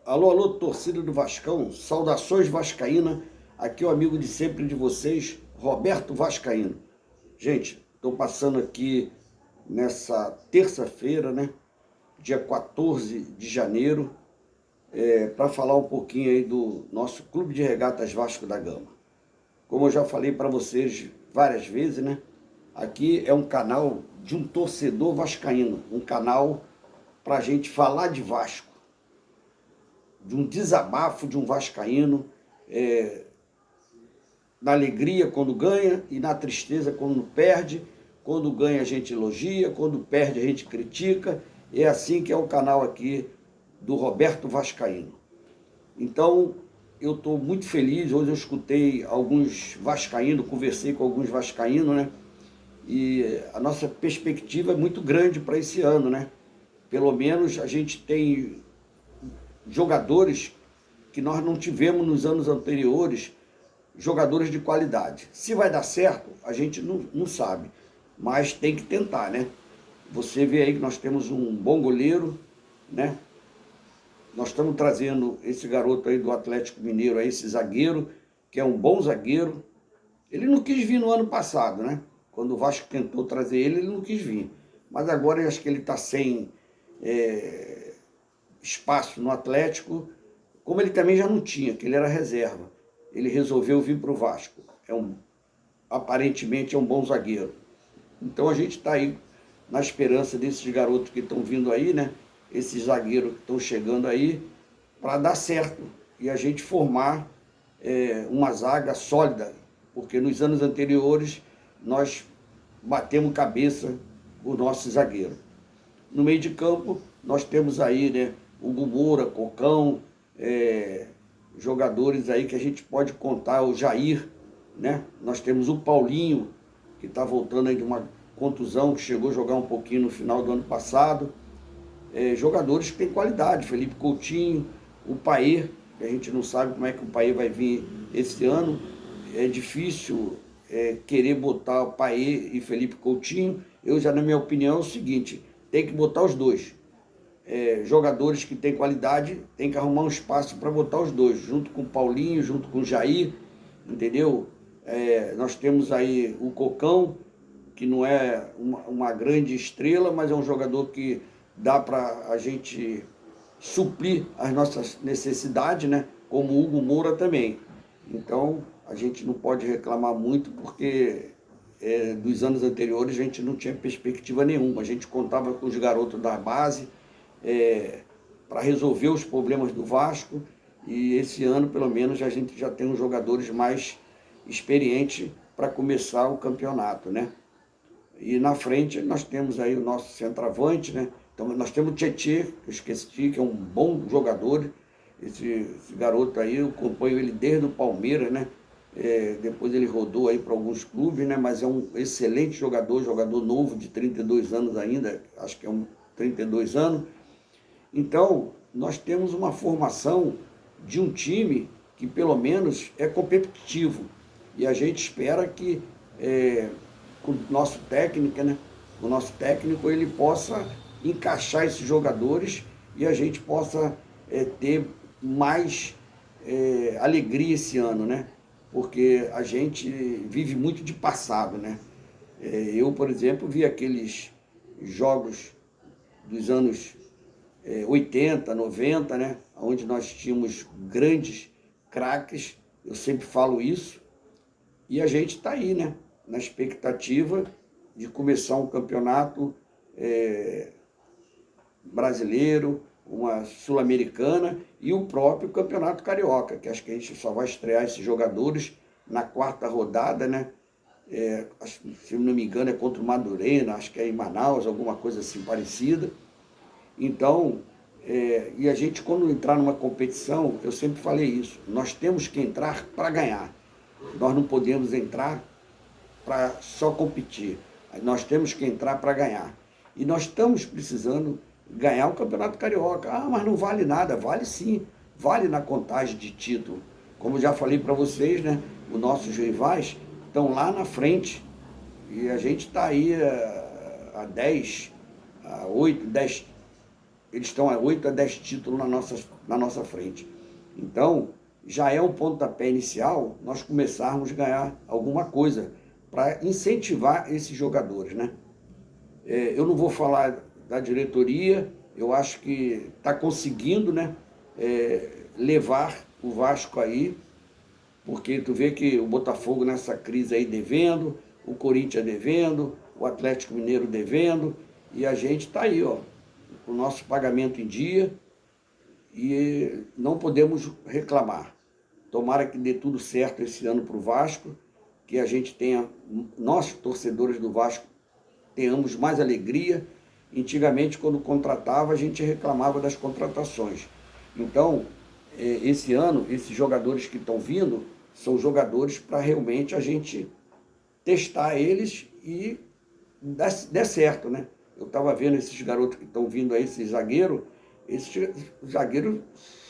Alô, alô, torcida do Vascão, saudações vascaína, aqui é o amigo de sempre de vocês, Roberto Vascaíno. Gente, estou passando aqui nessa terça-feira, né, dia 14 de janeiro, para falar um pouquinho aí do nosso Clube de Regatas Vasco da Gama. Como eu já falei para vocês várias vezes, né, aqui é um canal de um torcedor vascaíno, um canal para a gente falar de Vasco, de um desabafo de um vascaíno, na alegria quando ganha e na tristeza quando perde. Quando ganha a gente elogia, quando perde a gente critica. É assim que é o canal aqui do Roberto Vascaíno. Então, eu estou muito feliz. Hoje eu escutei alguns vascaínos, conversei com alguns vascaínos, né? E a nossa perspectiva é muito grande para esse ano, né? Pelo menos a gente tem jogadores que nós não tivemos nos anos anteriores, jogadores de qualidade. Se vai dar certo, a gente não sabe, mas tem que tentar, né? Você vê aí que nós temos um bom goleiro, né? Nós estamos trazendo esse garoto aí do Atlético Mineiro, aí, esse zagueiro, que é um bom zagueiro. Ele não quis vir no ano passado, né? Quando o Vasco tentou trazer ele, ele não quis vir. Mas agora eu acho que ele está sem espaço no Atlético, como ele também já não tinha, que ele era reserva. Ele resolveu vir para o Vasco. Aparentemente é um bom zagueiro. Então a gente está aí na esperança desses garotos que estão vindo aí, né? Esses zagueiros que estão chegando aí, para dar certo e a gente formar uma zaga sólida, porque nos anos anteriores nós batemos cabeça com o nosso zagueiro. No meio de campo nós temos aí, né, o Moura, Cocão, jogadores aí que a gente pode contar, o Jair, né? Nós temos o Paulinho, que está voltando aí de uma contusão, que chegou a jogar um pouquinho no final do ano passado. Jogadores que têm qualidade, Felipe Coutinho, o Paê, que a gente não sabe como é que o Paê vai vir esse ano. É difícil querer botar o Paê e Felipe Coutinho. Eu já, na minha opinião, é o seguinte, tem que botar os dois. Jogadores que têm qualidade, tem que arrumar um espaço para botar os dois, junto com o Paulinho, junto com o Jair, entendeu? Nós temos aí o Cocão, que não é uma grande estrela, mas é um jogador que dá para a gente suprir as nossas necessidades, né? Como o Hugo Moura também. Então, a gente não pode reclamar muito, porque dos anos anteriores a gente não tinha perspectiva nenhuma. A gente contava com os garotos da base para resolver os problemas do Vasco, e esse ano, pelo menos, a gente já tem os jogadores mais experientes para começar o campeonato, né? E na frente nós temos aí o nosso centroavante, né? Então nós temos o Tietê, que eu esqueci, que é um bom jogador. Esse garoto aí, eu acompanho ele desde o Palmeiras, né? Depois ele rodou aí para alguns clubes, né? Mas é um excelente jogador novo, de 32 anos ainda, acho que é 32 anos. Então, nós temos uma formação de um time que pelo menos é competitivo. E a gente espera que com o nosso técnico, né? O nosso técnico, ele possa encaixar esses jogadores e a gente possa ter mais alegria esse ano, né? Porque a gente vive muito de passado, né? Eu, por exemplo, vi aqueles jogos dos anos 80, 90, né? Onde nós tínhamos grandes craques, eu sempre falo isso, e a gente está aí, né? Na expectativa de começar um campeonato brasileiro, uma sul-americana e o próprio campeonato carioca, que acho que a gente só vai estrear esses jogadores na quarta rodada, né? Se não me engano é contra o Madureira, acho que é em Manaus, alguma coisa assim parecida. Então, e a gente, quando entrar numa competição, eu sempre falei isso, nós temos que entrar para ganhar. Nós não podemos entrar para só competir. Nós temos que entrar para ganhar. E nós estamos precisando ganhar o Campeonato Carioca. Ah, mas não vale nada. Vale sim. Vale na contagem de título. Como já falei para vocês, né? Os nossos rivais estão lá na frente. E a gente está aí a 10, a 8, 10. Eles estão a 8 a 10 títulos na nossa frente. Então, já é um pontapé inicial nós começarmos a ganhar alguma coisa para incentivar esses jogadores, né? Eu não vou falar da diretoria, eu acho que está conseguindo, né, levar o Vasco aí, porque tu vê que o Botafogo nessa crise aí devendo, o Corinthians devendo, o Atlético Mineiro devendo, e a gente está aí, ó, o nosso pagamento em dia, e não podemos reclamar. Tomara que dê tudo certo esse ano para o Vasco, que a gente tenha, nós torcedores do Vasco, tenhamos mais alegria. Antigamente, quando contratava, a gente reclamava das contratações. Então, esse ano, esses jogadores que estão vindo, são jogadores para realmente a gente testar eles e der certo, né? Eu estava vendo esses garotos que estão vindo aí, esses zagueiros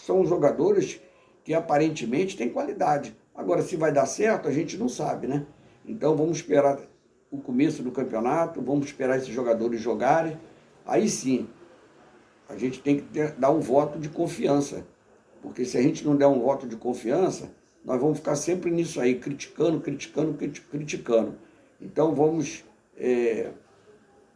são jogadores que aparentemente têm qualidade. Agora, se vai dar certo, a gente não sabe, né? Então, vamos esperar o começo do campeonato, vamos esperar esses jogadores jogarem. Aí sim, a gente tem que dar um voto de confiança. Porque se a gente não der um voto de confiança, nós vamos ficar sempre nisso aí, criticando. Então vamos,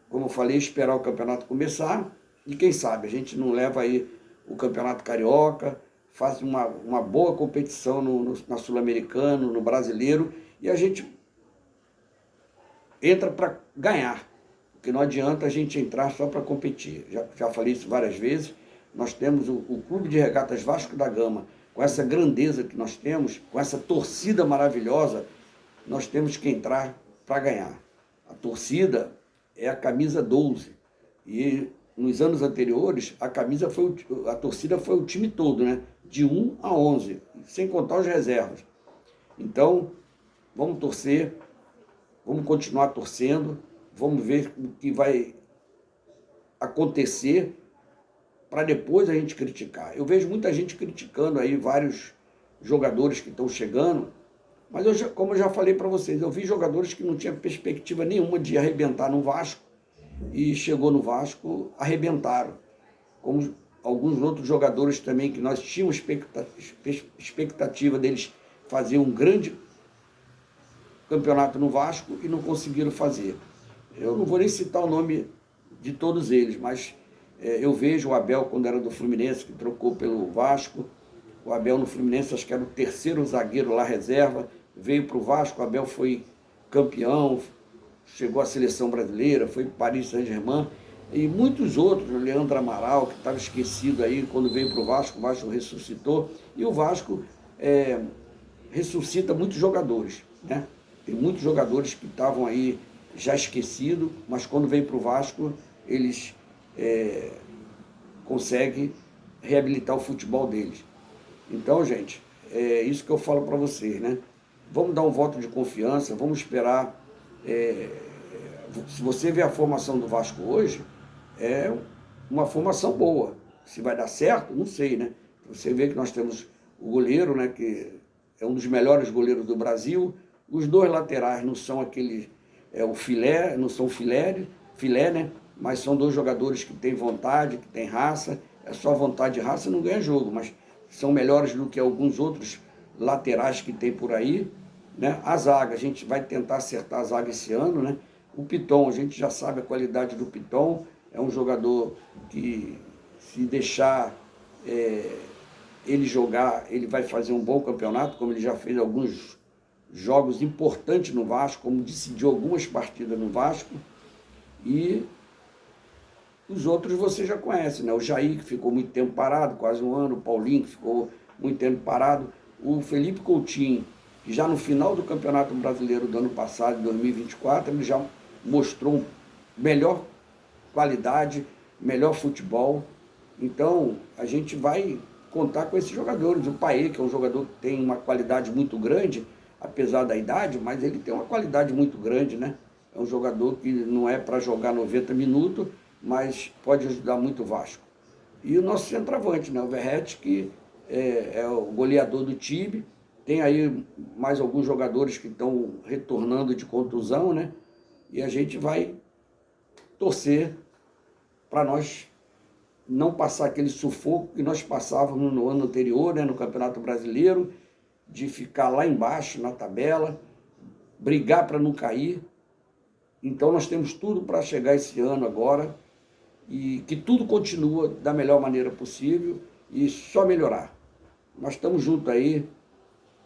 como eu falei, esperar o campeonato começar. E quem sabe a gente não leva aí o Campeonato Carioca, faz uma boa competição na Sul-Americano, no Brasileiro, e a gente entra para ganhar, porque não adianta a gente entrar só para competir. Já falei isso várias vezes. Nós temos o Clube de Regatas Vasco da Gama, com essa grandeza que nós temos, com essa torcida maravilhosa, nós temos que entrar para ganhar. A torcida é a camisa 12. E nos anos anteriores, a torcida foi o time todo, né? De 1 a 11, sem contar os reservas. Então, vamos torcer, vamos continuar torcendo, vamos ver o que vai acontecer para depois a gente criticar. Eu vejo muita gente criticando aí vários jogadores que estão chegando, mas como eu já falei para vocês, eu vi jogadores que não tinham perspectiva nenhuma de arrebentar no Vasco e chegou no Vasco, arrebentaram. Como alguns outros jogadores também que nós tínhamos expectativa deles fazer um grande campeonato no Vasco e não conseguiram fazer. Eu não vou nem citar o nome de todos eles, mas eu vejo o Abel, quando era do Fluminense, que trocou pelo Vasco. O Abel no Fluminense, acho que era o terceiro zagueiro lá, reserva, veio para o Vasco, o Abel foi campeão, chegou à seleção brasileira, foi para Paris Saint-Germain, e muitos outros, o Leandro Amaral, que estava esquecido aí, quando veio para o Vasco ressuscitou, e o Vasco ressuscita muitos jogadores, né? Tem muitos jogadores que estavam aí já esquecidos, mas quando vem para o Vasco, eles conseguem reabilitar o futebol deles. Então, gente, é isso que eu falo para vocês, né? Vamos dar um voto de confiança, vamos esperar. Se você vê a formação do Vasco hoje, é uma formação boa. Se vai dar certo, não sei, né? Você vê que nós temos o goleiro, né, que é um dos melhores goleiros do Brasil. Os dois laterais não são aquele, o filé, não são filé, né? Mas são dois jogadores que têm vontade, que têm raça. É só vontade e raça, não ganha jogo, mas são melhores do que alguns outros laterais que tem por aí, né? A zaga, a gente vai tentar acertar a zaga esse ano, né? O Piton, a gente já sabe a qualidade do Piton, é um jogador que, se deixar ele jogar, ele vai fazer um bom campeonato, como ele já fez alguns jogos importantes no Vasco, como decidiu algumas partidas no Vasco. E os outros você já conhece, né? O Jair, que ficou muito tempo parado, quase um ano, o Paulinho, que ficou muito tempo parado, o Felipe Coutinho, que já no final do Campeonato Brasileiro do ano passado, de 2024, ele já mostrou melhor qualidade, melhor futebol. Então, a gente vai contar com esses jogadores. O Paê, que é um jogador que tem uma qualidade muito grande, apesar da idade, mas ele tem uma qualidade muito grande, né? É um jogador que não é para jogar 90 minutos, mas pode ajudar muito o Vasco. E o nosso centroavante, né? O Verratti, que é o goleador do time. Tem aí mais alguns jogadores que estão retornando de contusão, né? E a gente vai torcer para nós não passar aquele sufoco que nós passávamos no ano anterior, né, no Campeonato Brasileiro, de ficar lá embaixo na tabela, brigar para não cair. Então nós temos tudo para chegar esse ano agora e que tudo continua da melhor maneira possível e só melhorar. Nós estamos juntos aí.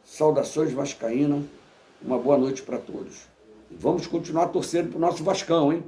Saudações vascaína. Uma boa noite para todos. Vamos continuar torcendo para o nosso Vascão, hein?